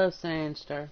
Hello, Sandster.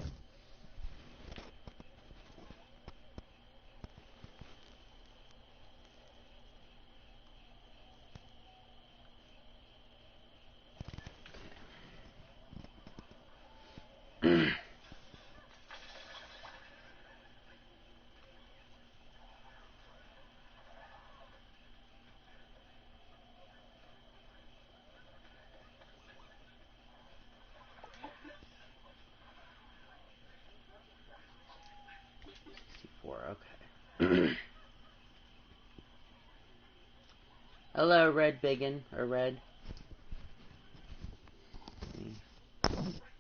Okay. Hello, Red Biggin, or Red.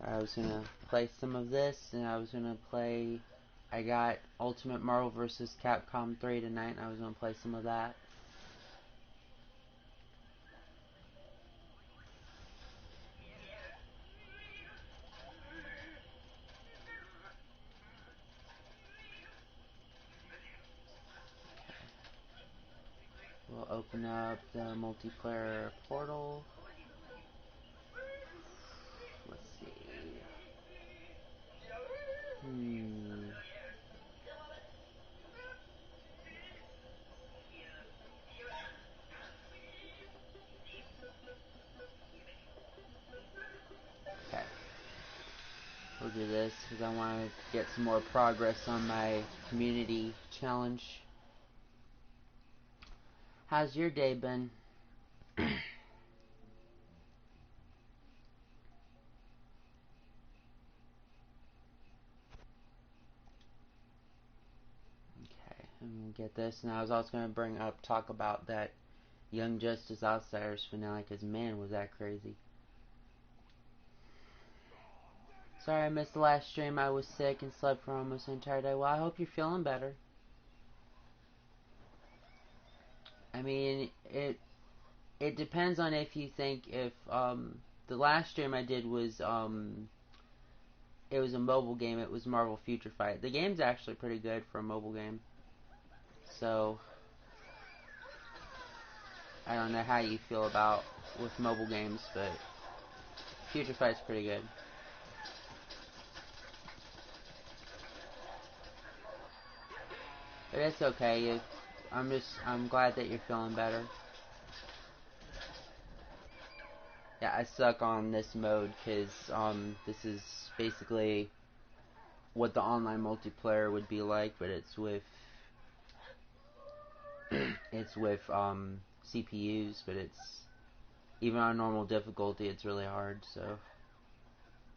I was gonna play some of this, and I was gonna play. I got Ultimate Marvel vs. Capcom 3 tonight, and I was gonna play some of that. We'll open up the multiplayer portal. Let's see. Okay. We'll do this because I want to get some more progress on my community challenge. How's your day been? Okay, and we'll get this. And I was also going to talk about that Young Justice Outsiders finale, because man, was that crazy. Sorry I missed the last stream. I was sick and slept for almost the entire day. Well, I hope you're feeling better. I mean, it depends on if you think if the last stream I did was it was a mobile game. It was Marvel Future Fight. The game's actually pretty good for a mobile game. So I don't know how you feel about with mobile games, but Future Fight's pretty good. But it's okay. I'm glad that you're feeling better. Yeah, I suck on this mode because this is basically what the online multiplayer would be like, but it's with CPUs, but it's even on normal difficulty, it's really hard, so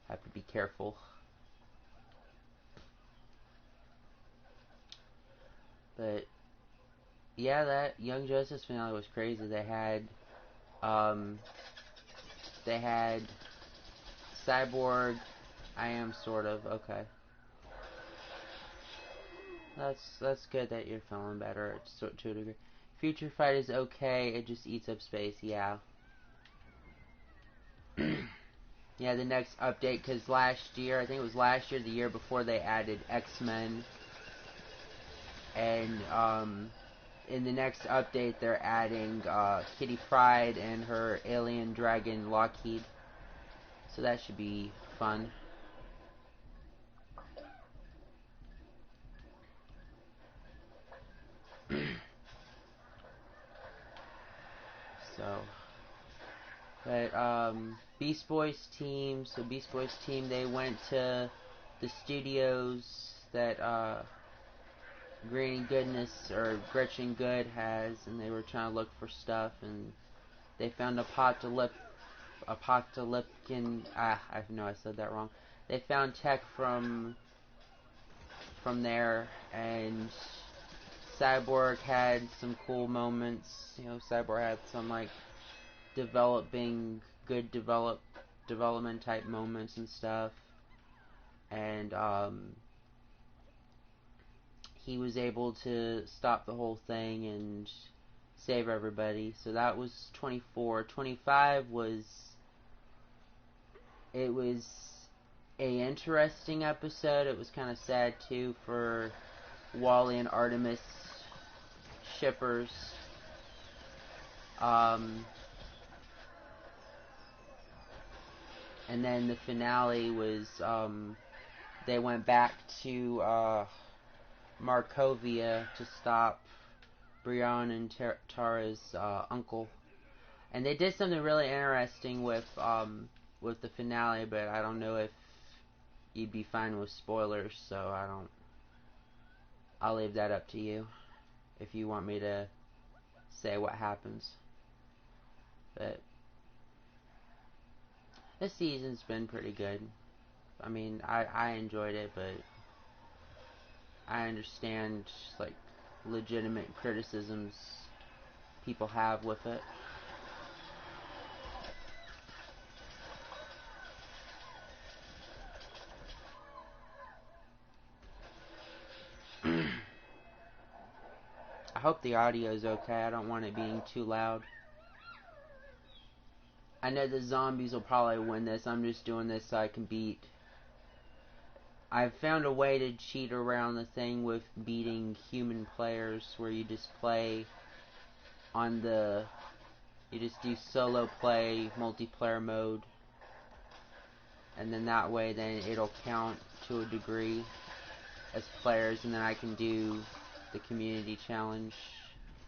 have to be careful. But yeah, that Young Justice finale was crazy. They had Cyborg. I am sort of okay. That's good that you're feeling better to a degree. Future Fight is okay. It just eats up space. Yeah. Yeah, the next update, because last year, I think it was last year, the year before, they added X-Men. And in the next update, they're adding Kitty Pryde and her alien dragon Lockheed. So that should be fun. So, but Beast Boys team, they went to the studios that Gretchen Good has, and they were trying to look for stuff, and they found Apocalyptic. I know I said that wrong. They found tech from there, and Cyborg had some cool moments. You know, Cyborg had some like development type moments and stuff, and he was able to stop the whole thing and save everybody. So that was 24. 25 was a interesting episode. It was kind of sad too for Wally and Artemis shippers. and then the finale was they went back to Markovia to stop Brian and Tara's uncle, and they did something really interesting with the finale, but I don't know if you'd be fine with spoilers, so I'll leave that up to you if you want me to say what happens. But this season's been pretty good. I mean, I enjoyed it, but I understand, like, legitimate criticisms people have with it. I hope the audio is okay. I don't want it being too loud. I know the zombies will probably win this. I'm just doing this so I can beat. I've found a way to cheat around the thing with beating human players, where you just play on the... You just do solo play, multiplayer mode. And then that way, then it'll count to a degree as players, and then I can do the community challenge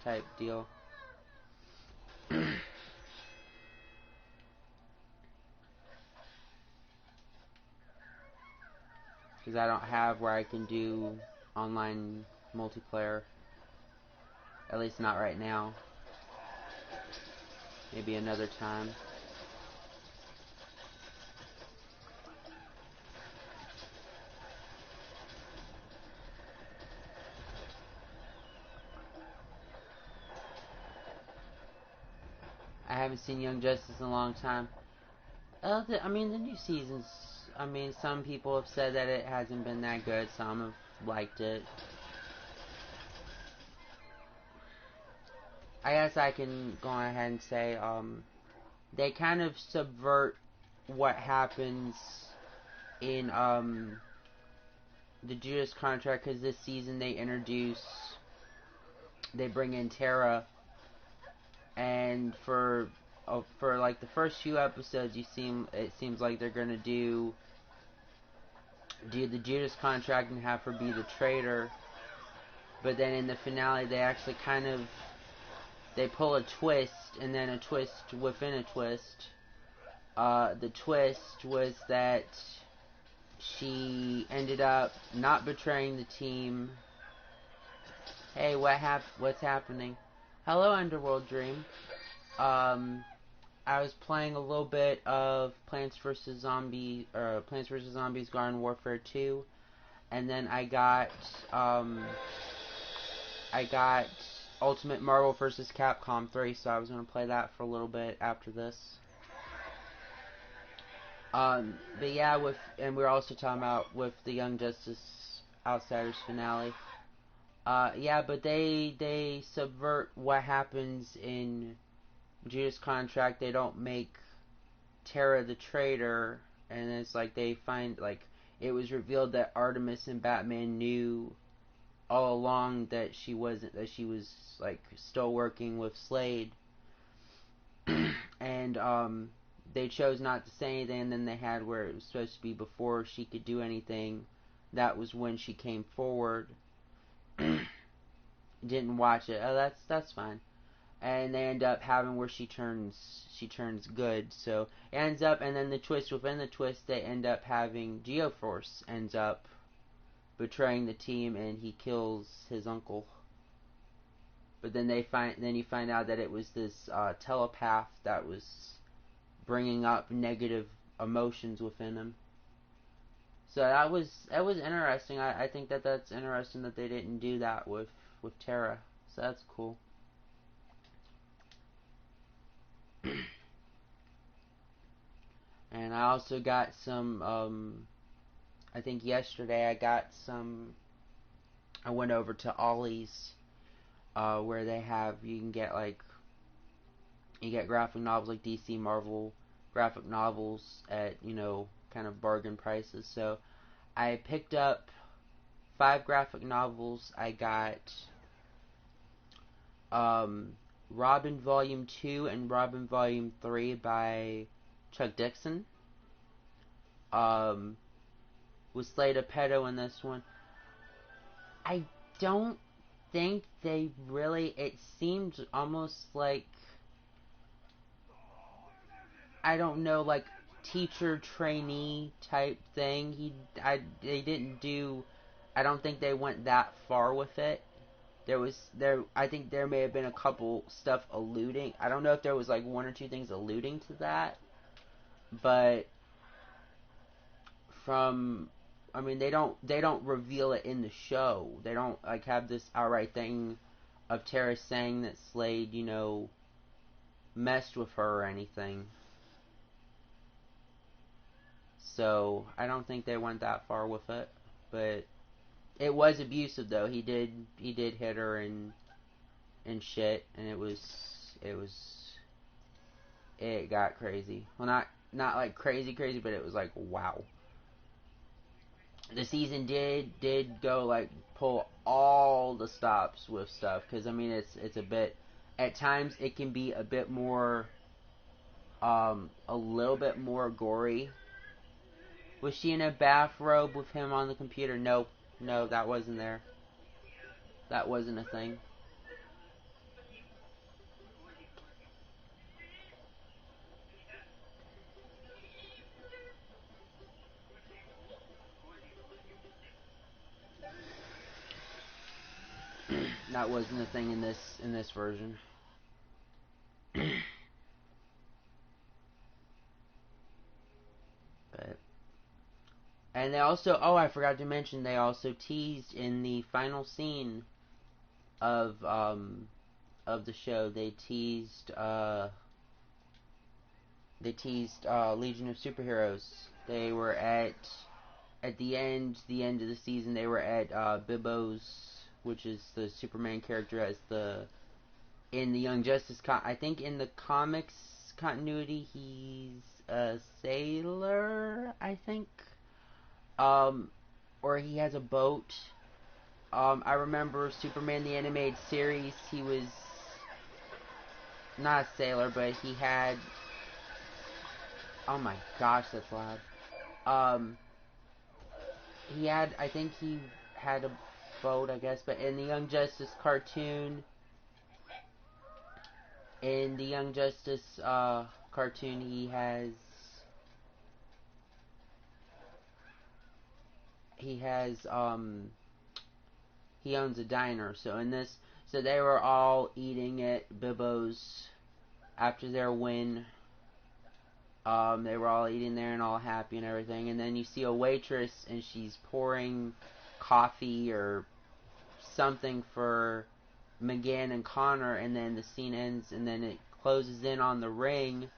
type deal. Because I don't have where I can do online multiplayer. At least not right now. Maybe another time. I haven't seen Young Justice in a long time. I mean, the new seasons, I mean, some people have said that it hasn't been that good. Some have liked it. I guess I can go ahead and say, they kind of subvert what happens in, the Judas Contract, because this season they bring in Tara, and for like the first few episodes, it seems like they're gonna do the Judas Contract and have her be the traitor, but then in the finale they actually they pull a twist, and then a twist within a twist. The twist was that she ended up not betraying the team. Hey, what's happening? Hello, Underworld Dream. I was playing a little bit of Plants vs. Zombies Garden Warfare 2, and then I got Ultimate Marvel vs. Capcom 3, so I was going to play that for a little bit after this. But yeah, and we were also talking about with the Young Justice Outsiders finale. Yeah, but they subvert what happens in Judas Contract. They don't make Tara the traitor, and it's like they find, like, it was revealed that Artemis and Batman knew all along that she was like still working with Slade, and they chose not to say anything. And then they had where it was supposed to be before she could do anything. That was when she came forward. Didn't watch it. Oh, that's fine. And they end up having where she turns good. So it ends up, and then the twist within the twist, they end up having Geoforce ends up betraying the team, and he kills his uncle. But then you find out that it was this telepath that was bringing up negative emotions within him. So that was interesting. I think that's interesting that they didn't do that with Tara. So that's cool. And I also got some, I think yesterday I went over to Ollie's, where you get graphic novels like DC, Marvel graphic novels at, kind of bargain prices. So I picked up 5 graphic novels. I got, Robin Volume 2 and Robin Volume 3 by Chuck Dixon. Um, was Slade a pedo in this one? I don't think they really. It seemed almost like, I don't know, like teacher trainee type thing. They didn't do. I don't think they went that far with it. I think there may have been a couple stuff alluding. I don't know if there was like one or two things alluding to that, but from, I mean, they don't reveal it in the show. They don't like have this outright thing of Tara saying that Slade, messed with her or anything. So I don't think they went that far with it, but it was abusive though. He did hit her and shit, and it got crazy. Well, not like crazy crazy, but it was like wow. The season did go like pull all the stops with stuff, because I mean it's a bit, at times it can be a bit more, a little bit more gory. Was she in a bathrobe with him on the computer? No, no, that wasn't there. That wasn't a thing. That wasn't a thing in this version. But and they also, oh, I forgot to mention, they also teased in the final scene of the show. They teased Legion of Superheroes. They were at the end of the season. They were at Bibbo's, which is the Superman character, as the in the Young Justice. I think in the comics continuity, he's a sailor. I think, um, or he has a boat. I remember Superman the animated series. He was not a sailor, but he had. Oh my gosh, that's loud. Um, he had. I think he had a boat, I guess. But in the Young Justice cartoon, he has. He has. He owns a diner. So they were all eating at Bibbo's after their win. They were all eating there and all happy and everything. And then you see a waitress, and she's pouring coffee or something for McGann and Connor. And then the scene ends, and then it closes in on the ring.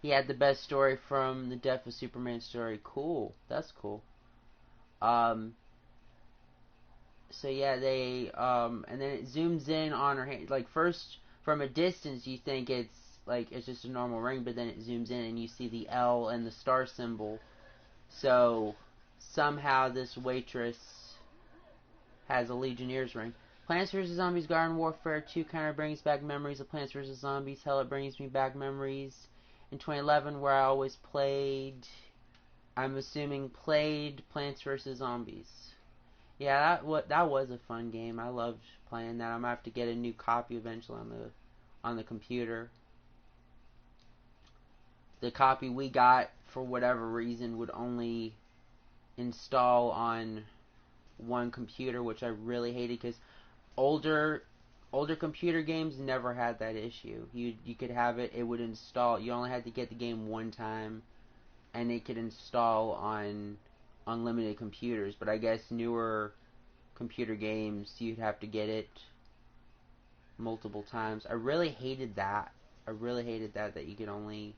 He had the best story from the Death of Superman story. Cool. That's cool. Um, so yeah, and then it zooms in on her hand. Like, first, from a distance, you think it's just a normal ring, but then it zooms in and you see the L and the star symbol. So somehow this waitress has a Legionnaire's ring. Plants vs. Zombies Garden Warfare 2 kind of brings back memories of Plants vs. Zombies. Hell, it brings me back memories in 2011 where I always played, I'm assuming played Plants vs. Zombies. Yeah, that was a fun game. I loved playing that. I'm gonna have to get a new copy eventually on the computer. The copy we got, for whatever reason, would only install on one computer, which I really hated, because older computer games never had that issue. You could have it. It would install. You only had to get the game one time, and it could install on unlimited computers. But I guess newer computer games, you'd have to get it multiple times. I really hated that. That you could only.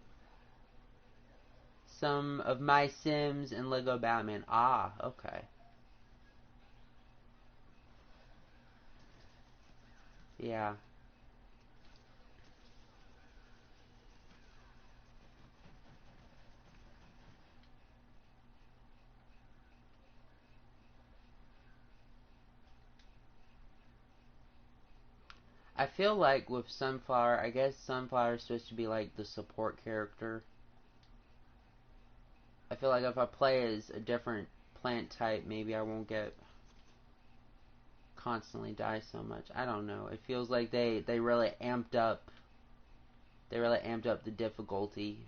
Some of my Sims and Lego Batman. Ah, okay. Yeah. I feel like with Sunflower, I guess Sunflower is supposed to be like the support character I feel like if I play as a different plant type, maybe I won't get constantly die so much. I don't know. It feels like they really amped up the difficulty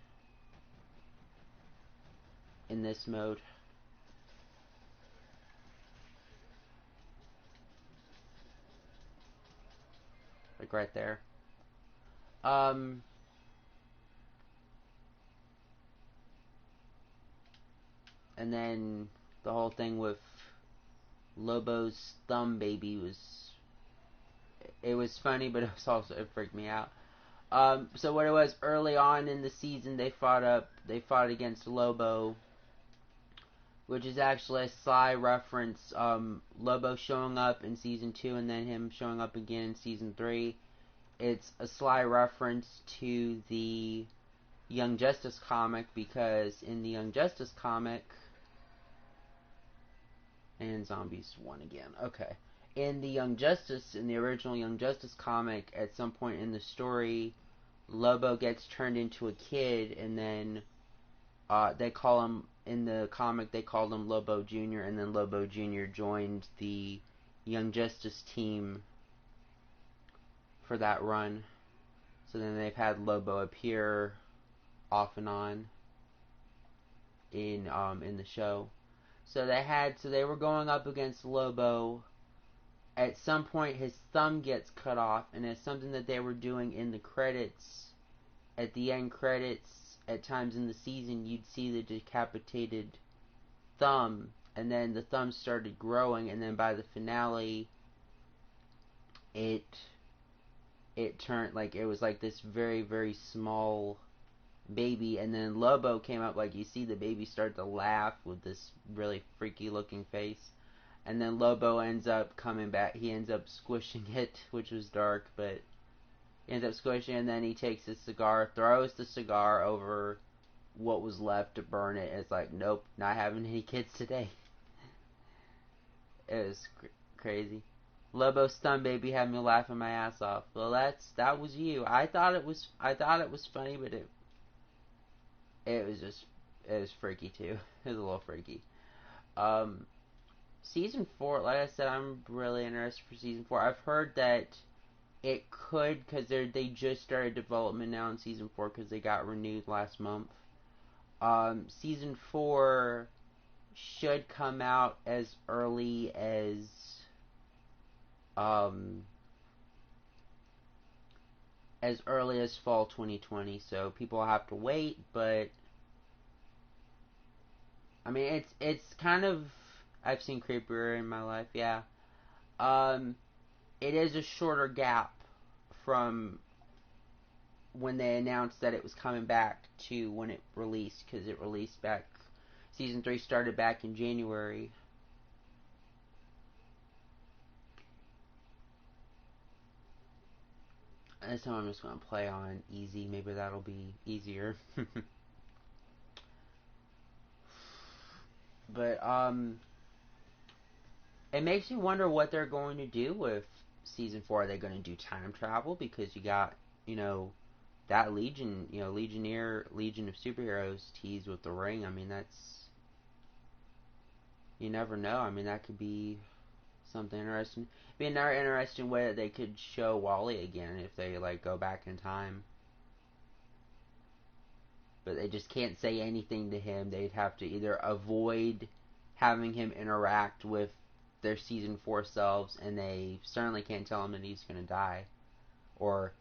in this mode. Like right there. And then the whole thing with Lobo's thumb baby was funny, but it freaked me out. So what it was early on in the season, they fought against Lobo, which is actually a sly reference. Lobo showing up in season 2 and then him showing up again in season 3. It's a sly reference to the Young Justice comic, because in the Young Justice comic, and zombies won again. Okay. In the original Young Justice comic, at some point in the story, Lobo gets turned into a kid, and then they call him, in the comic, they called him Lobo Jr., and then Lobo Jr. joined the Young Justice team for that run. So then they've had Lobo appear off and on in the show. So they were going up against Lobo. At some point, his thumb gets cut off, and it's something that they were doing in the credits. At the end credits, at times in the season, you'd see the decapitated thumb, and then the thumb started growing, and then by the finale, it turned, like, it was like this very, very small baby, and then Lobo came up, like, you see the baby start to laugh with this really freaky looking face, and then Lobo ends up coming back. He ends up squishing it, which was dark, but he ends up squishing, and then he takes his cigar, throws the cigar over what was left to burn it. It's like, nope, not having any kids today. It was crazy. Lobo's thumb baby had me laughing my ass off. Well, that was you. I thought it was funny, but it was freaky too. It was a little freaky. Season 4, like I said, I'm really interested for season 4. I've heard that it could, because they just started development now in season 4, because they got renewed last month. Season 4 should come out as early as fall 2020, so people will have to wait, but I mean, it's kind of, I've seen creepier in my life, yeah. It is a shorter gap from when they announced that it was coming back to when it released, because it released back, season 3 started back in January. This time I'm just going to play on easy, maybe that'll be easier. But, it makes me wonder what they're going to do with season 4. Are they going to do time travel? Because you got, that Legion, Legion of Superheroes tease with the ring. I mean, you never know. I mean, that could be something interesting. Be another interesting way that they could show Wally again if they, like, go back in time. But they just can't say anything to him. They'd have to either avoid having him interact with their season 4 selves, and they certainly can't tell him that he's going to die, or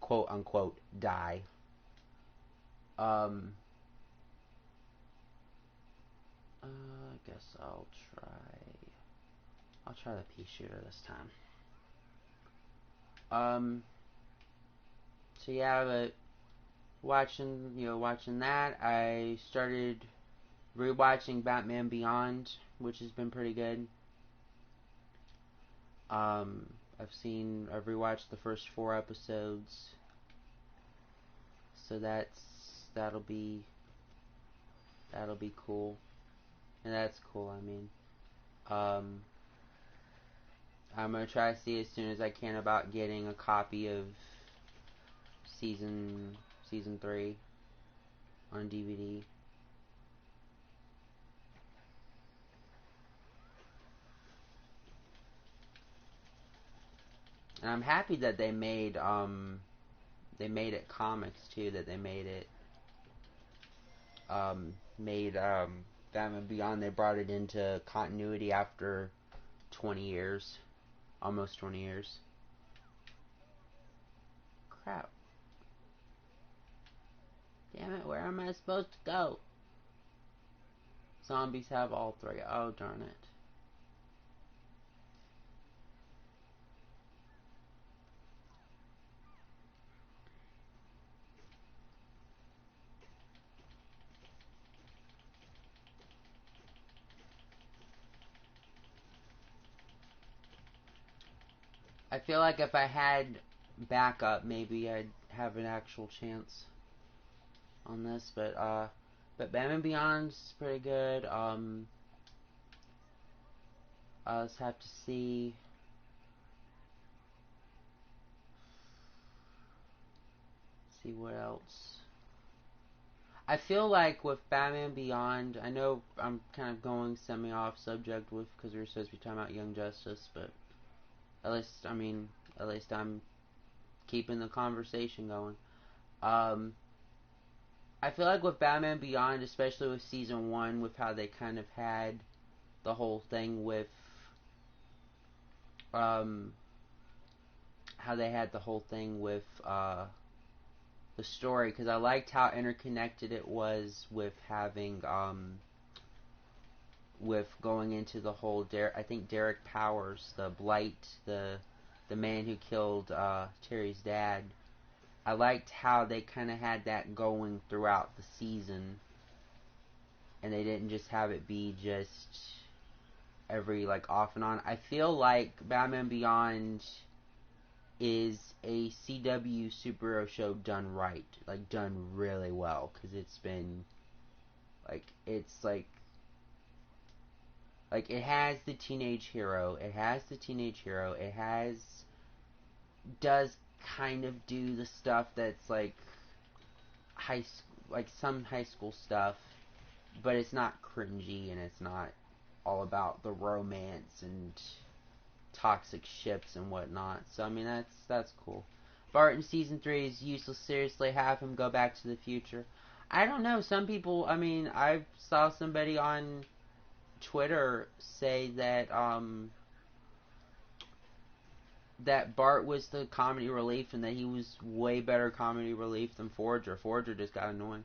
quote unquote die. I guess I'll try the pea shooter this time. So yeah, but watching that, I started rewatching Batman Beyond, which has been pretty good. I've rewatched the first 4 episodes, so that'll be cool, and that's cool. I mean, I'm gonna try to see as soon as I can about getting a copy of season 3 on DVD. And I'm happy that they made it comics too. That they made Batman Beyond. They brought it into continuity after 20 years, almost 20 years. Crap. Damn it, where am I supposed to go? Zombies have all three. Oh, darn it. I feel like if I had backup, maybe I'd have an actual chance on this, but Batman Beyond's pretty good. I'll just have to see what else. I feel like with Batman Beyond, I know I'm kind of going semi-off subject with because we were supposed to be talking about Young Justice, but at least I'm keeping the conversation going. Um, I feel like with Batman Beyond, especially with season one, with how they kind of had the whole thing with um, how they had the whole thing with the story, because I liked how interconnected it was with having with going into the whole I think Derek Powers, the Blight, the man who killed Terry's dad. I liked how they kind of had that going throughout the season, and they didn't just have it be just every like off and on. I feel like Batman Beyond is a CW superhero show done right, like done really well, because it's been like it has the teenage hero, it has does kind of do the stuff that's like some high school stuff, but it's not cringy and it's not all about the romance and toxic ships and whatnot. So I mean that's cool. Bart in season 3 is useless. Seriously, have him go back to the future. I don't know. Some people. I mean, I saw somebody on Twitter say that that Bart was the comedy relief and that he was way better comedy relief than Forger. Forger just got annoying.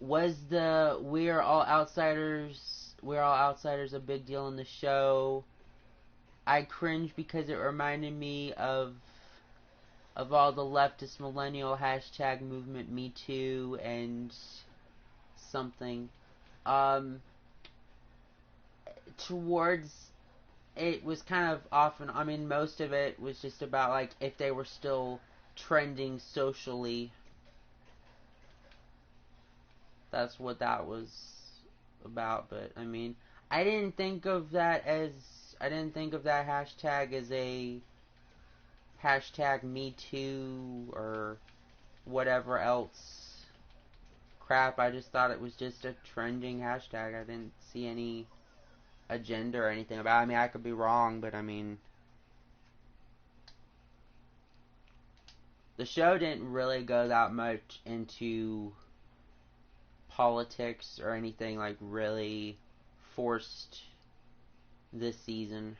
Was the We're All Outsiders a big deal in the show? I cringe because it reminded me of all the leftist millennial hashtag movement Me Too and something. Um, Towards it was kind of often. I mean, most of it was just about like if they were still trending socially. That's what that was about. But I mean, I didn't think of that hashtag as a hashtag Me Too or whatever else crap. I just thought it was just a trending hashtag. I didn't see any agenda or anything about it. I mean, I could be wrong, but I mean, the show didn't really go that much into politics or anything like really forced this season.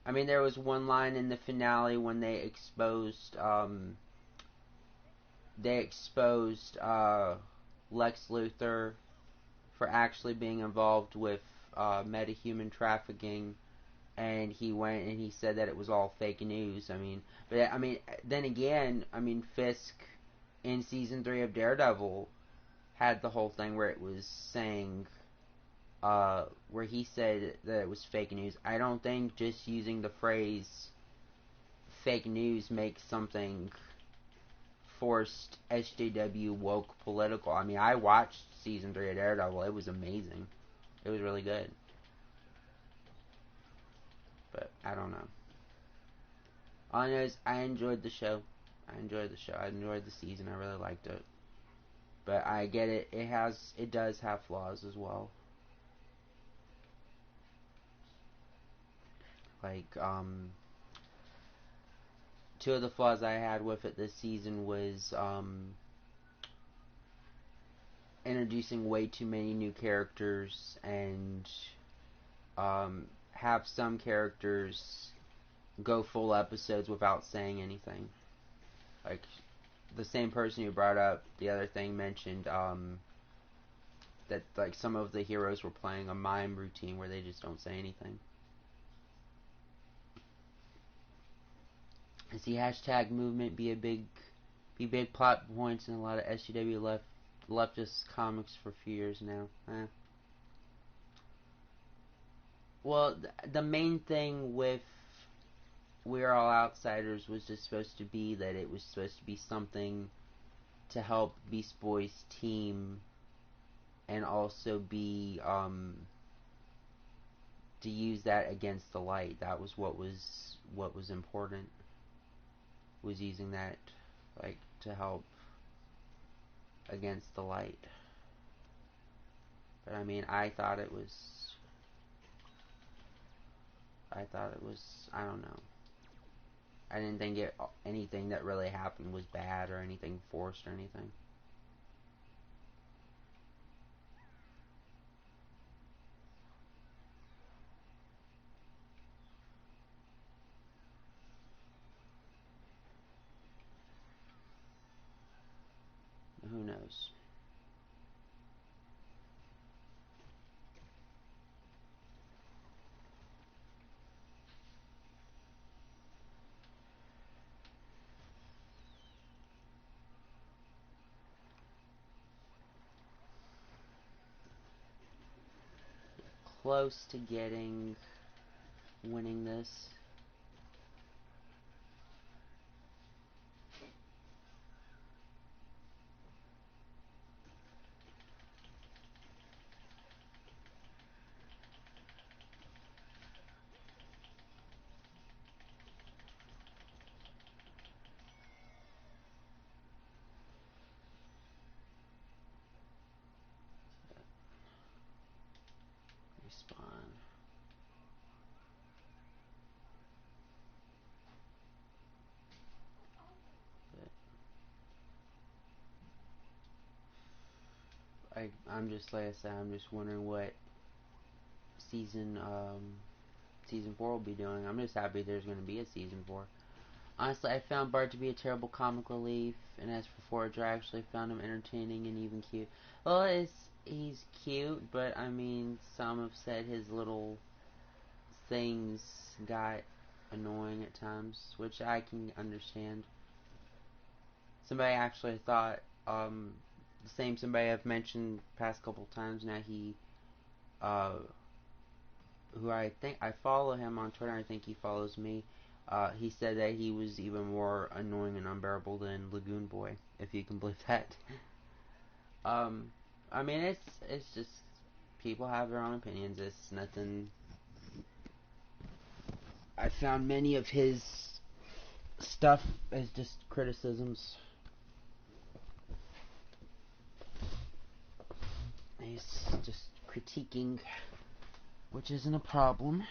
I mean, there was one line in the finale when they exposed Lex Luthor for actually being involved with metahuman trafficking, and he went and he said that it was all fake news. I mean, then again, I mean, Fisk in season 3 of Daredevil had the whole thing where it was saying, where he said that it was fake news. I don't think just using the phrase fake news makes something forced SJW woke political. I mean, I watched season 3 of Daredevil. It was amazing. It was really good. But I don't know. All I know is I enjoyed the show. I enjoyed the season. I really liked it. But I get it. It does have flaws as well. Like, two of the flaws I had with it this season was, introducing way too many new characters and, have some characters go full episodes without saying anything. Like, the same person who brought up the other thing mentioned, that, like, some of the heroes were playing a mime routine where they just don't say anything. I see hashtag movement be big plot points in a lot of SJW leftist comics for a few years now. Well, the main thing with We're All Outsiders was just supposed to be that it was supposed to be something to help Beast Boy's team, and also be to use that against the light. That was what was important. Was using that, like, to help against the light. But I mean, I thought it was, I don't know. I didn't think anything that really happened was bad or anything forced or anything. Who knows? Close to winning this. Respawn. I'm just, like I said, I'm just wondering what season 4 will be doing. I'm just happy there's going to be a season 4. Honestly, I found Bart to be a terrible comic relief, and as for Forger, I actually found him entertaining and even cute. Well, he's cute, but I mean, some have said his little things got annoying at times, which I can understand. Somebody actually thought, the same somebody I've mentioned past couple times now, uh, who I think I follow him on Twitter, I think he follows me. He said that he was even more annoying and unbearable than Lagoon Boy, if you can believe that. I mean, it's just people have their own opinions. It's nothing. I found many of his stuff as just criticisms. He's just critiquing, which isn't a problem.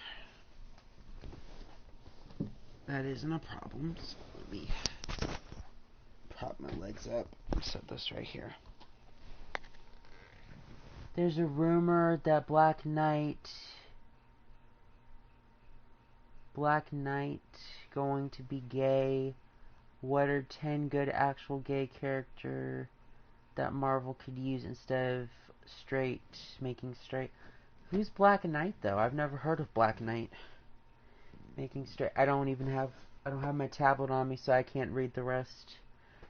That isn't a problem. So let me prop my legs up and set this right here. There's a rumor that Black Knight going to be gay. What are 10 good actual gay character that Marvel could use instead of making straight? Who's Black Knight though? I've never heard of Black Knight making straight. I don't have my tablet on me, so I can't read the rest.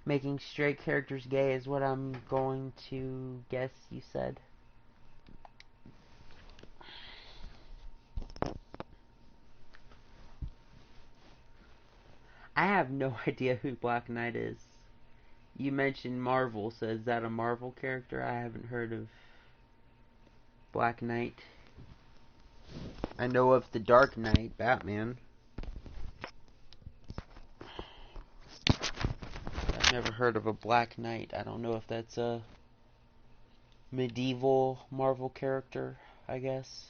Making straight characters gay is what I'm going to guess you said. I have no idea who Black Knight is. You mentioned Marvel, so is that a Marvel character? I haven't heard of Black Knight. I know of the Dark Knight, Batman. I've never heard of a Black Knight. I don't know if that's a medieval Marvel character, I guess.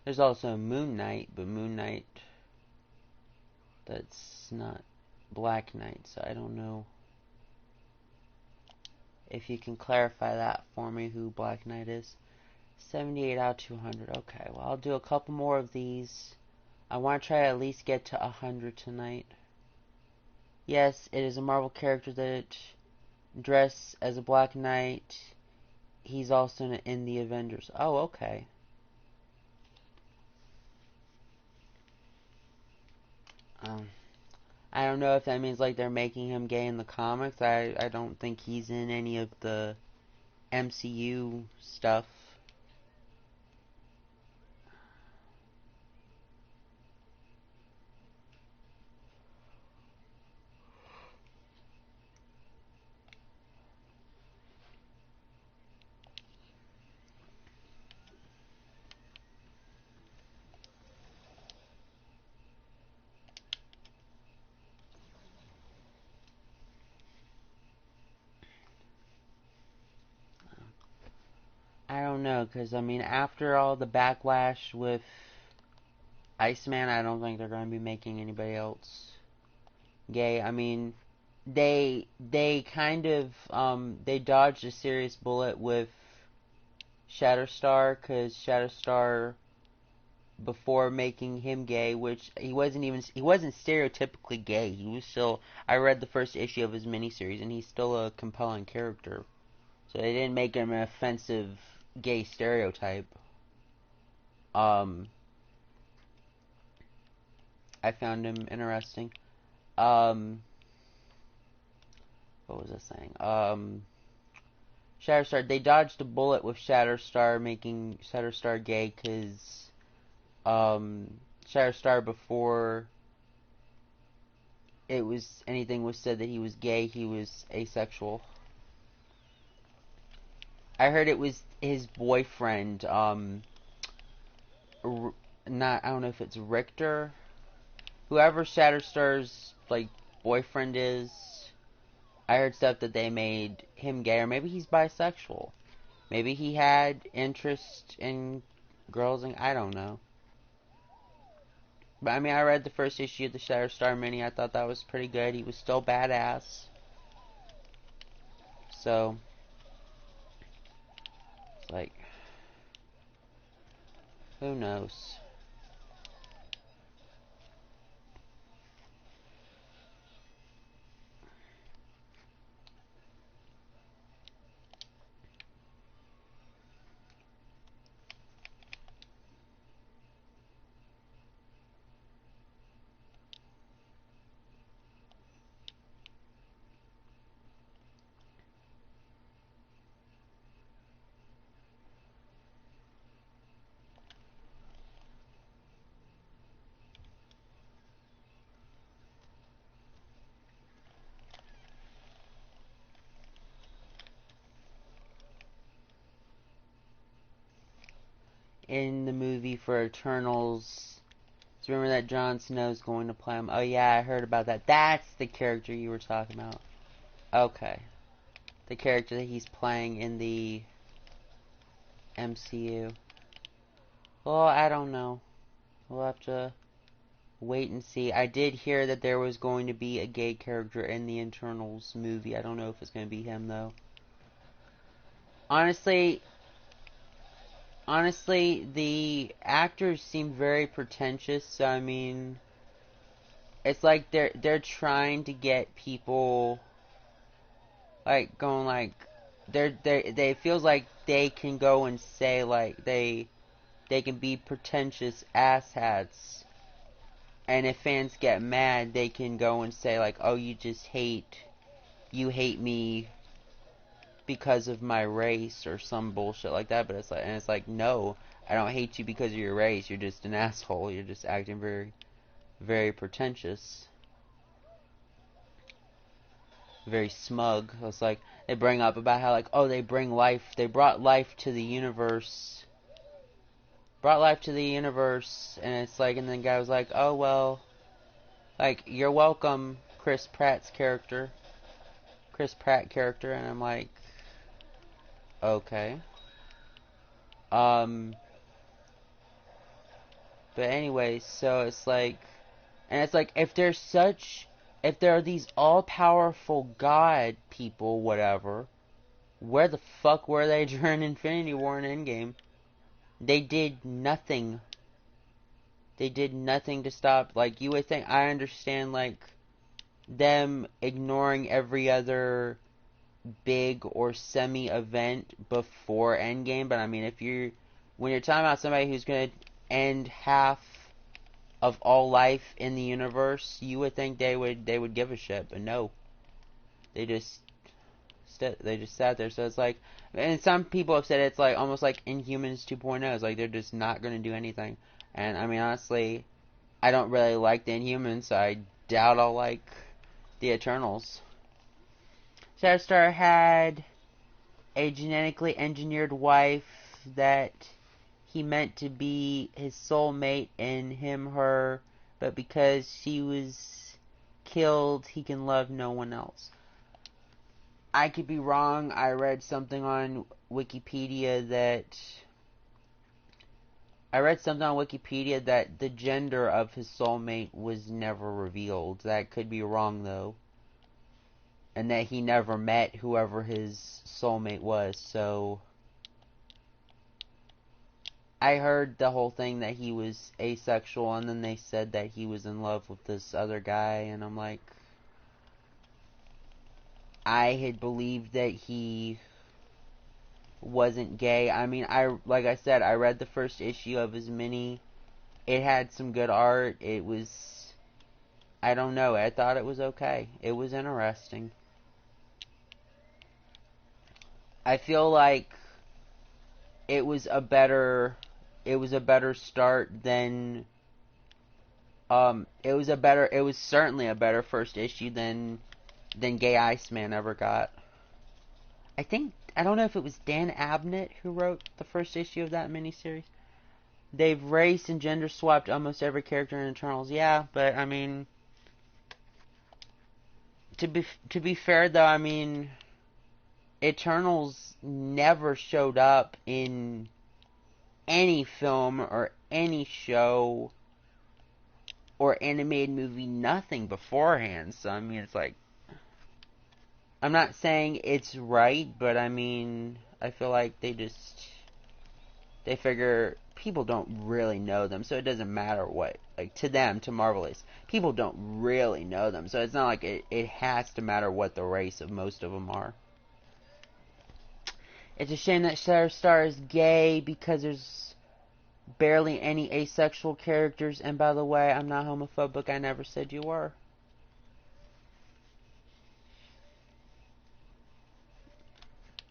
There's also Moon Knight, but Moon Knight, that's not Black Knight, so I don't know if you can clarify that for me, who Black Knight is. 78 out of 200. Okay, well, I'll do a couple more of these. I want to try to at least get to 100 tonight. Yes, it is a Marvel character that dressed as a Black Knight. He's also in the Avengers. Oh, okay. I don't know if that means like they're making him gay in the comics. I don't think he's in any of the MCU stuff. I don't know, because I mean, after all the backlash with Iceman, I don't think they're going to be making anybody else gay. I mean, they kind of they dodged a serious bullet with Shatterstar, because Shatterstar, before making him gay, which he wasn't stereotypically gay. He was still, I read the first issue of his miniseries, and he's still a compelling character. So they didn't make him an offensive gay stereotype. I found him interesting. What was I saying? Shatterstar, they dodged a bullet with Shatterstar, making Shatterstar gay, because Shatterstar, before anything was said that he was gay, he was asexual. I heard it was his boyfriend, I don't know if it's Richter, whoever Shatterstar's like boyfriend is. I heard stuff that they made him gay, or maybe he's bisexual. Maybe he had interest in girls, and I don't know. But I mean, I read the first issue of the Shatterstar mini. I thought that was pretty good. He was still badass. So, it's like, who knows? In the movie for Eternals, do you remember that Jon Snow's going to play him? Oh yeah, I heard about that. That's the character you were talking about. Okay. The character that he's playing in the MCU. Well, I don't know. We'll have to wait and see. I did hear that there was going to be a gay character in the Eternals movie. I don't know if it's going to be him, though. Honestly, the actors seem very pretentious, so I mean, it's like they're trying to get people like going like they feels like they can go and say like they can be pretentious asshats, and if fans get mad, they can go and say like, oh, you hate me because of my race or some bullshit like that. But it's like no, I don't hate you because of your race. You're just an asshole. You're just acting very, very pretentious, very smug. It's like they bring up about how like, oh, they brought life to the universe, and it's like, and then the guy was like, oh well, like you're welcome, Chris Pratt character, and I'm like, okay. Um, But anyways, so it's like, and it's like, if there are these all-powerful god people, whatever, where the fuck were they during Infinity War and Endgame? They did nothing. They did nothing to stop. Like, you would think, I understand, like, them ignoring every other big or semi-event before Endgame, but I mean, when you're talking about somebody who's gonna end half of all life in the universe, you would think they would give a shit, but no, they just sat there. So it's like, and some people have said it's like almost like Inhumans 2.0. It's like they're just not gonna do anything. And I mean, honestly, I don't really like the Inhumans, so I doubt I'll like the Eternals. Shatterstar had a genetically engineered wife that he meant to be his soulmate and her, but because she was killed, he can love no one else. I could be wrong. I read something on Wikipedia that the gender of his soulmate was never revealed. That could be wrong though. And that he never met whoever his soulmate was, so I heard the whole thing that he was asexual, and then they said that he was in love with this other guy, and I'm like, I had believed that he wasn't gay. I mean, like I said, I read the first issue of his mini. It had some good art. It was, I don't know, I thought it was okay. It was interesting. I feel like it was a better start than it was certainly a better first issue than Gay Iceman ever got. I don't know if it was Dan Abnett who wrote the first issue of that miniseries. They've race and gender swapped almost every character in Eternals. Yeah, but I mean, to be fair though, I mean, Eternals never showed up in any film or any show or animated movie, nothing beforehand. So I mean, it's like, I'm not saying it's right, but I mean, I feel like they figure people don't really know them, so it doesn't matter what, like, to them, to Marvel is, people don't really know them, so it's not like it has to matter what the race of most of them are. It's a shame that Shatterstar is gay because there's barely any asexual characters, and by the way, I'm not homophobic, I never said you were.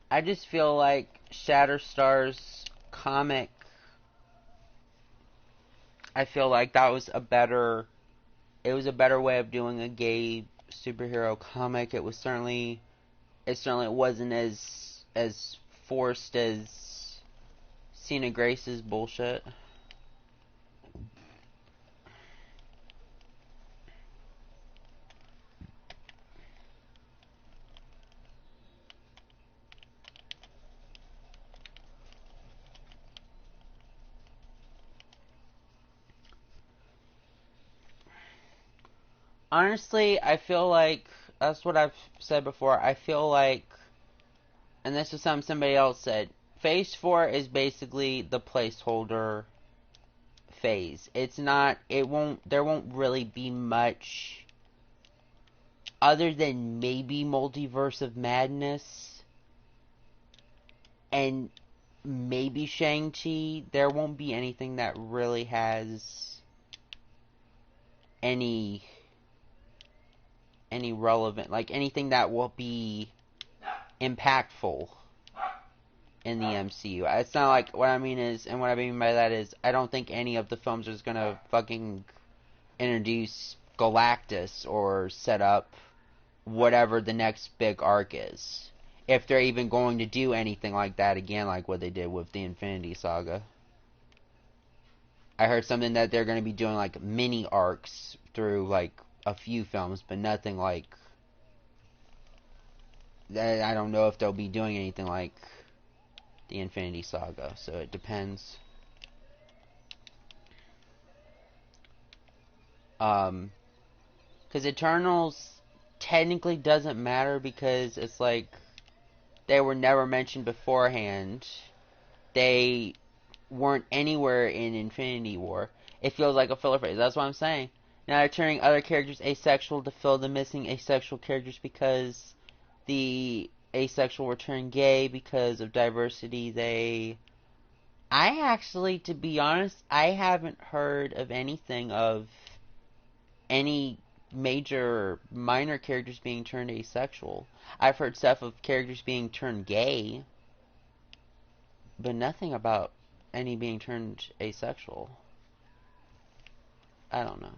I just feel like Shatterstar's comic, I feel like that was a better way of doing a gay superhero comic. It certainly wasn't as forced as Cena Grace's bullshit. Honestly, I feel like, that's what I've said before, I feel like, and this is something somebody else said, Phase 4 is basically the placeholder phase. There won't really be much other than maybe Multiverse of Madness and maybe Shang-Chi. There won't be anything that really has any relevant, like anything that will be impactful in the MCU. It's not like, what I mean by that is, I don't think any of the films is gonna fucking introduce Galactus or set up whatever the next big arc is. If they're even going to do anything like that again, like what they did with the Infinity Saga. I heard something that they're going to be doing like mini arcs through like a few films, but nothing like that. I don't know if they'll be doing anything like the Infinity Saga, so it depends. Because Eternals technically doesn't matter because it's like they were never mentioned beforehand. They weren't anywhere in Infinity War. It feels like a filler phrase. That's what I'm saying. Now they're turning other characters asexual to fill the missing asexual characters because the asexual were turned gay because of diversity. I actually, to be honest, I haven't heard of anything of any major minor characters being turned asexual. I've heard stuff of characters being turned gay, but nothing about any being turned asexual. I don't know.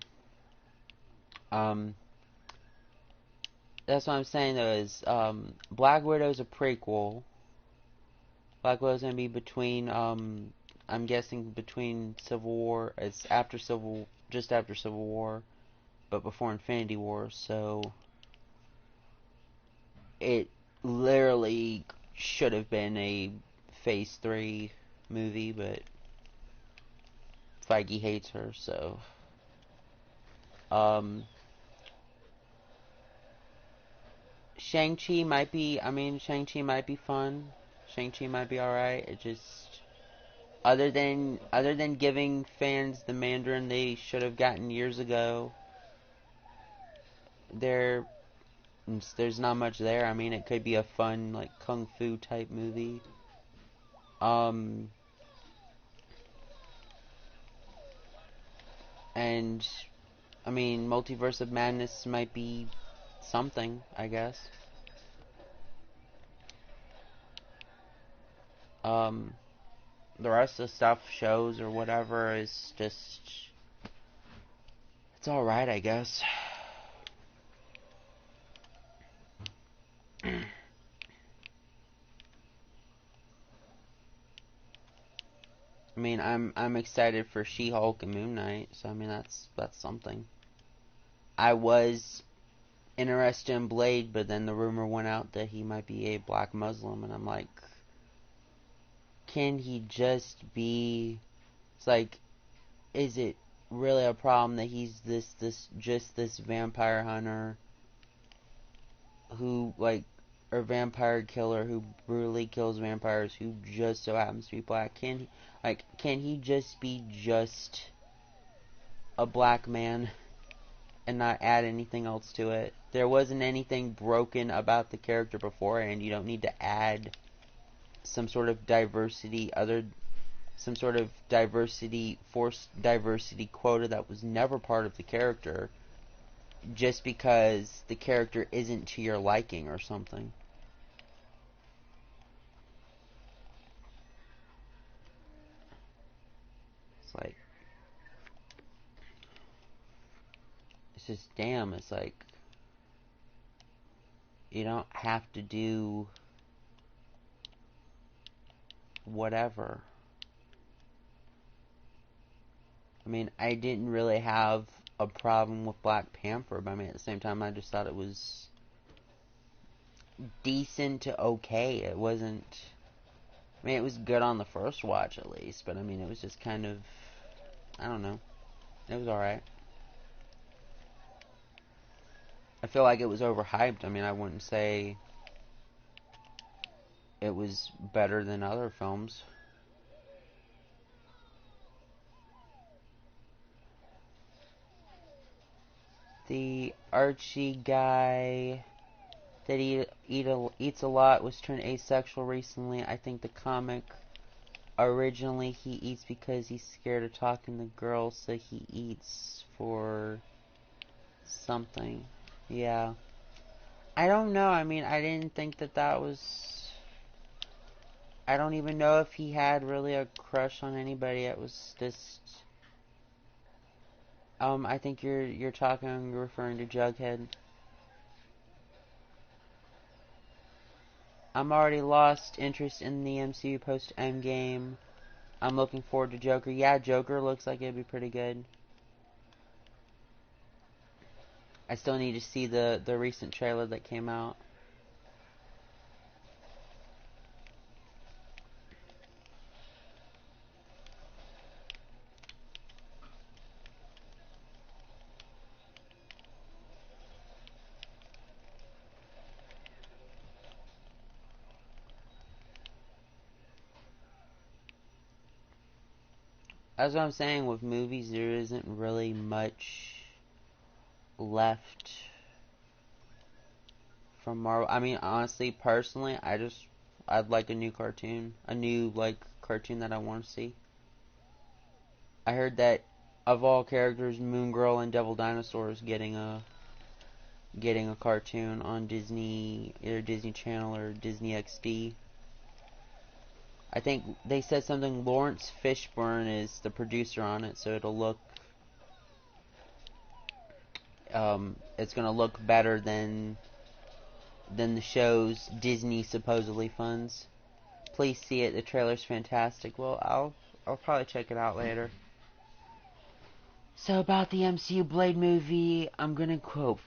That's what I'm saying though is, Black Widow's a prequel. Black Widow's gonna be between, I'm guessing between Civil War, it's just after Civil War, but before Infinity War, so it literally should have been a Phase 3 movie, but Feige hates her, so, Shang-Chi might be fun. Shang-Chi might be alright. It just, other than giving fans the Mandarin they should have gotten years ago, there's not much there. I mean, it could be a fun, like, kung fu type movie. And, I mean, Multiverse of Madness might be something, I guess. The rest of the stuff, shows or whatever, is just, it's alright, I guess. I mean, I'm excited for She-Hulk and Moon Knight, so I mean that's something. I was interested in Blade, but then the rumor went out that he might be a black Muslim, and I'm like, can he just be? It's like, is it really a problem that he's this vampire hunter who, like, or vampire killer who brutally kills vampires who just so happens to be black? Can he just be just a black man and not add anything else to it? There wasn't anything broken about the character beforehand. You don't need to add some sort of forced diversity quota that was never part of the character just because the character isn't to your liking or something. It's like, it's just, damn, it's like, you don't have to do whatever. I mean, I didn't really have a problem with Black Panther, but I mean, at the same time, I just thought it was decent to okay. It wasn't, I mean, it was good on the first watch at least, but I mean, it was just kind of, I don't know. It was alright. I feel like it was overhyped. I mean, I wouldn't say it was better than other films. The Archie guy that eats a lot was turned asexual recently. I think the comic, originally he eats because he's scared of talking to girls, so he eats for something. Yeah. I don't know. I mean, I didn't think that was... I don't even know if he had really a crush on anybody. It was just... I think you're referring to Jughead. I'm already lost interest in the MCU post Endgame. I'm looking forward to Joker. Yeah, Joker looks like it'd be pretty good. I still need to see the recent trailer that came out. As I'm saying, with movies, there isn't really much left from Marvel. I mean, honestly, personally, I'd like a new cartoon, cartoon that I want to see. I heard that of all characters, Moon Girl and Devil Dinosaur is getting a cartoon on Disney, either Disney Channel or Disney XD. I think they said something. Lawrence Fishburne is the producer on it, so it's gonna look better than the shows Disney supposedly funds. Please see it. The trailer's fantastic. Well, I'll probably check it out later. So about the MCU Blade movie, I'm gonna quote.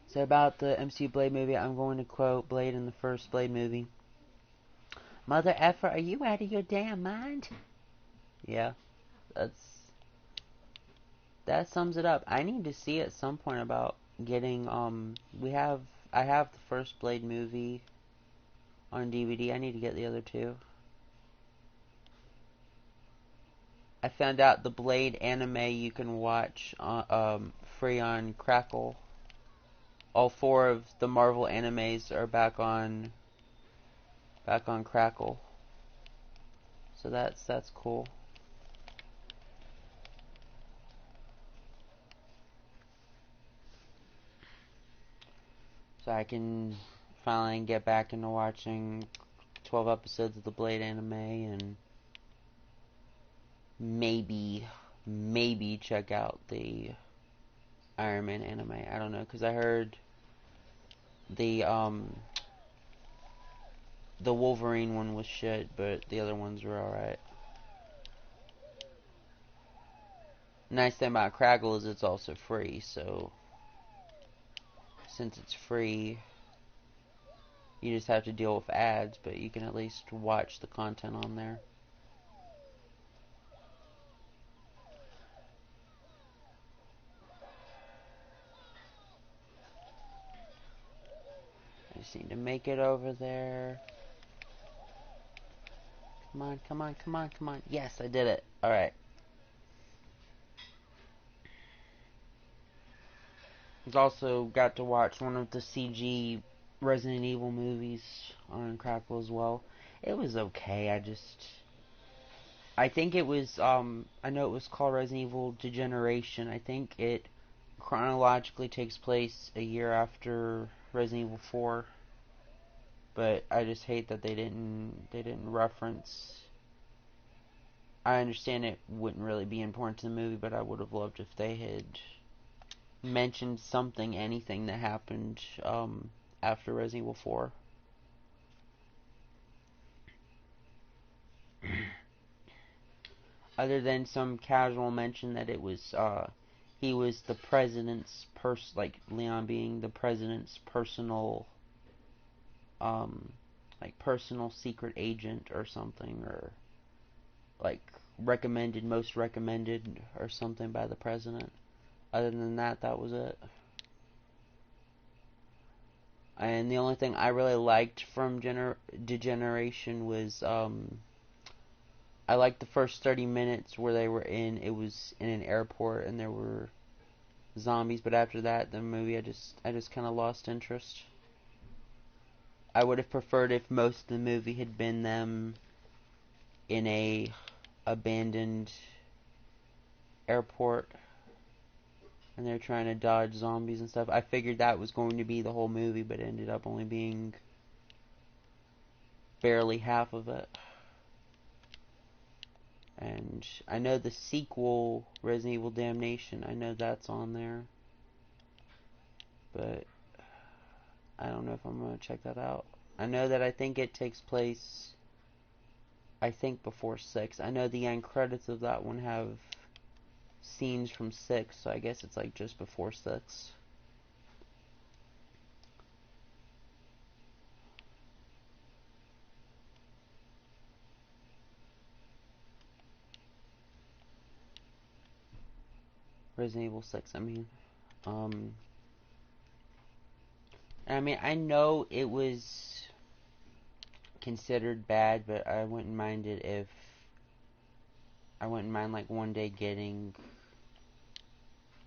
So about the MCU Blade movie, I'm going to quote Blade in the first Blade movie. Mother effer, are you out of your damn mind? Yeah, that sums it up. I need to see at some point about getting I have the first Blade movie on DVD. I need to get the other two. I found out the Blade anime you can watch free on Crackle. All four of the Marvel animes are back on Crackle. So that's cool. So I can finally get back into watching 12 episodes of the Blade anime and maybe check out the Iron Man anime. I don't know, because I heard the the Wolverine one was shit, but the other ones were alright. Nice thing about Crackle is it's also free, so since it's free, you just have to deal with ads, but you can at least watch the content on there. I just need to make it over there. Come on, come on, come on, come on. Yes, I did it. Alright. I've also got to watch one of the CG Resident Evil movies on Crackle as well. It was okay. I think it was, I know it was called Resident Evil Degeneration. I think it chronologically takes place a year after Resident Evil 4. But I just hate that they didn't reference. I understand it wouldn't really be important to the movie, but I would have loved if they had mentioned something, anything that happened after Resident Evil 4. Other than some casual mention that it was he was the president's like Leon being the president's personal personal secret agent or something, or like most recommended or something by the president. Other than that, that was it. And the only thing I really liked from Degeneration was I liked the first 30 minutes where it was in an airport and there were zombies, but after that, the movie, I just kind of lost interest. I would have preferred if most of the movie had been them in a abandoned airport and they're trying to dodge zombies and stuff. I figured that was going to be the whole movie, but it ended up only being barely half of it. And I know the sequel, Resident Evil Damnation, I know that's on there. But I don't know if I'm going to check that out. I know that I think it takes place, I think, before 6. I know the end credits of that one have scenes from 6, so I guess it's like just before 6. Resident Evil 6, I mean. I mean, I know it was considered bad, but I wouldn't mind it if I wouldn't mind like one day getting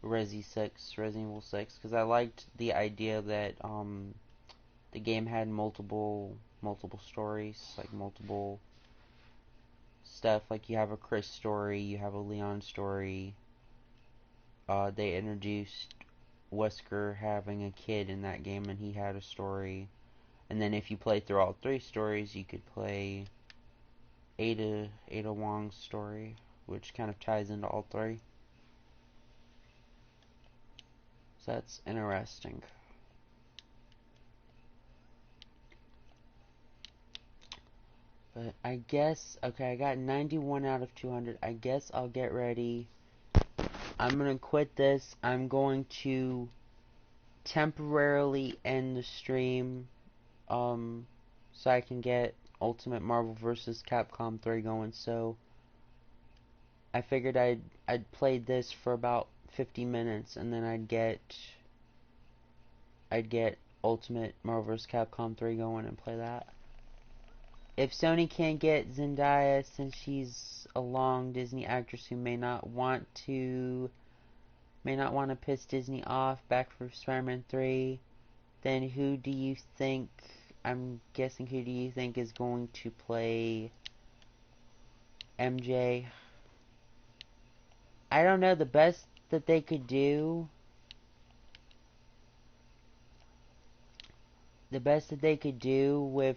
Resident Evil 6, because I liked the idea that the game had multiple stories, like multiple stuff. Like you have a Chris story, you have a Leon story. They introduced Wesker having a kid in that game, and he had a story. And then if you play through all three stories, you could play Ada Wong's story, which kind of ties into all three. So that's interesting. But I guess, okay, I got 91 out of 200. I guess I'll get ready. I'm going to quit this. I'm going to temporarily end the stream so I can get Ultimate Marvel vs. Capcom 3 going. So I figured I'd play this for about 50 minutes, and then I'd get Ultimate Marvel vs. Capcom 3 going and play that. If Sony can't get Zendaya, since she's a long Disney actress who may not want to piss Disney off back for Spider-Man 3, then who do you think is going to play MJ? I don't know. The best that they could do with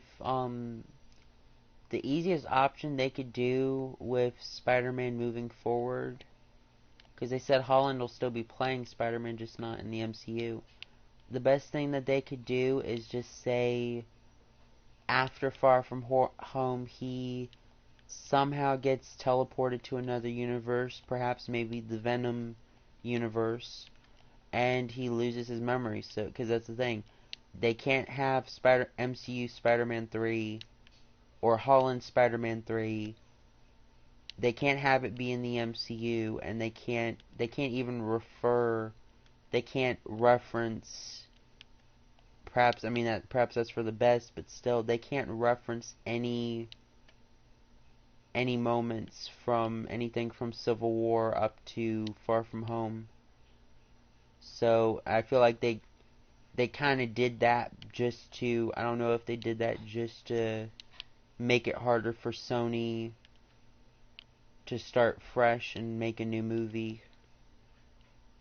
the easiest option they could do with Spider-Man moving forward, because they said Holland will still be playing Spider-Man, just not in the MCU. The best thing that they could do is just say after Far From Home he somehow gets teleported to another universe, perhaps maybe the Venom universe, and he loses his memory. So, because that's the thing, they can't have MCU Spider-Man 3 or Holland Spider-Man 3. They can't have it be in the MCU, and they can't even reference, perhaps that's for the best, but still they can't reference any moments from anything from Civil War up to Far From Home. So I feel like they kind of did that just to, I don't know if they did that just to make it harder for Sony to start fresh and make a new movie,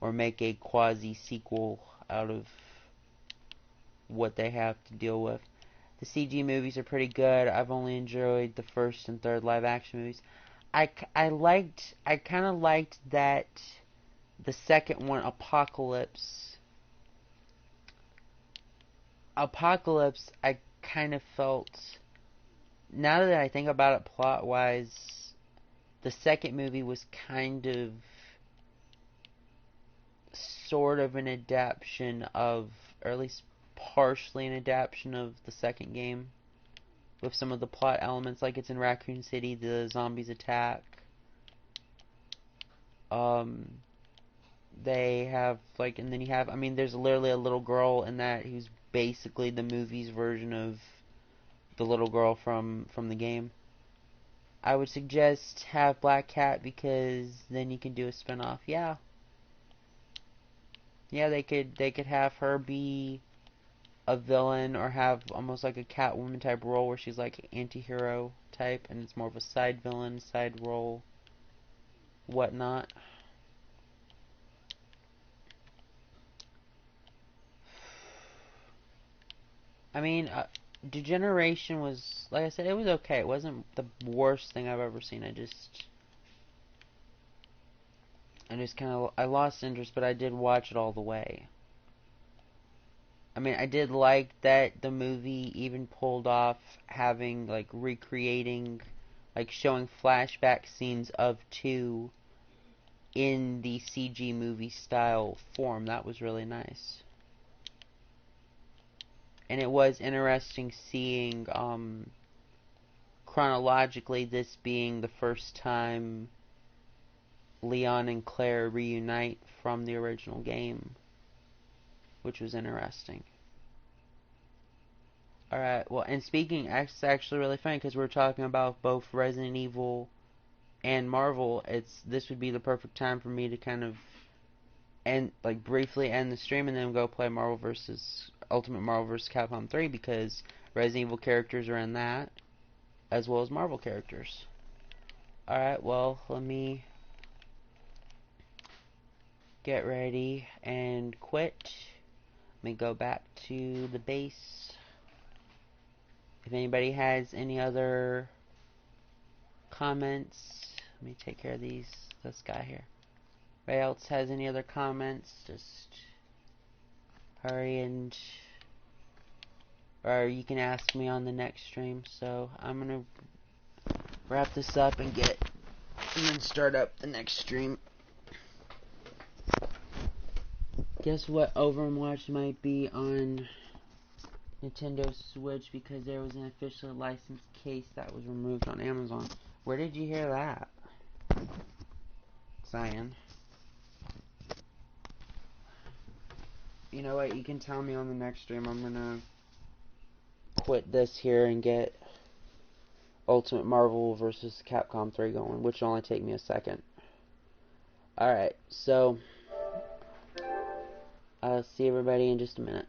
or make a quasi-sequel out of what they have to deal with. The CG movies are pretty good. I've only enjoyed the first and third live-action movies. I kind of liked that the second one, Apocalypse, I kind of felt, now that I think about it plot-wise, the second movie was kind of sort of an adaptation of, or at least partially an adaptation of the second game, with some of the plot elements, like it's in Raccoon City, the zombies attack. They have, like, and then you have, there's literally a little girl in that who's basically the movie's version of the little girl from the game. I would suggest have Black Cat, because then you can do a spin-off. Yeah, they could have her be a villain, or have almost like a Catwoman type role where she's like anti-hero type, and it's more of a side villain, side role, whatnot. Degeneration was, like I said, it was okay. It wasn't the worst thing I've ever seen. I just kind of, I lost interest, but I did watch it all the way. I did like that the movie even pulled off having, like, recreating, like, showing flashback scenes of 2 in the CG movie style form. That was really nice. And it was interesting seeing, chronologically, this being the first time Leon and Claire reunite from the original game, which was interesting. Alright, well, and speaking, it's actually really funny because we're talking about both Resident Evil and Marvel. This would be the perfect time for me to kind of briefly end the stream and then go play Ultimate Marvel vs. Capcom 3 because Resident Evil characters are in that, as well as Marvel characters. Alright, well, let me get ready and quit. Let me go back to the base. If anybody has any other comments, let me take care of this guy here. Anybody else has any other comments, just hurry or you can ask me on the next stream. So I'm gonna wrap this up and then start up the next stream. Guess what Overwatch might be on Nintendo Switch because there was an officially licensed case that was removed on Amazon. Where did you hear that, Cyan? You know what? You can tell me on the next stream. I'm gonna quit this here and get Ultimate Marvel vs. Capcom 3 going, which will only take me a second. Alright, so I'll see everybody in just a minute.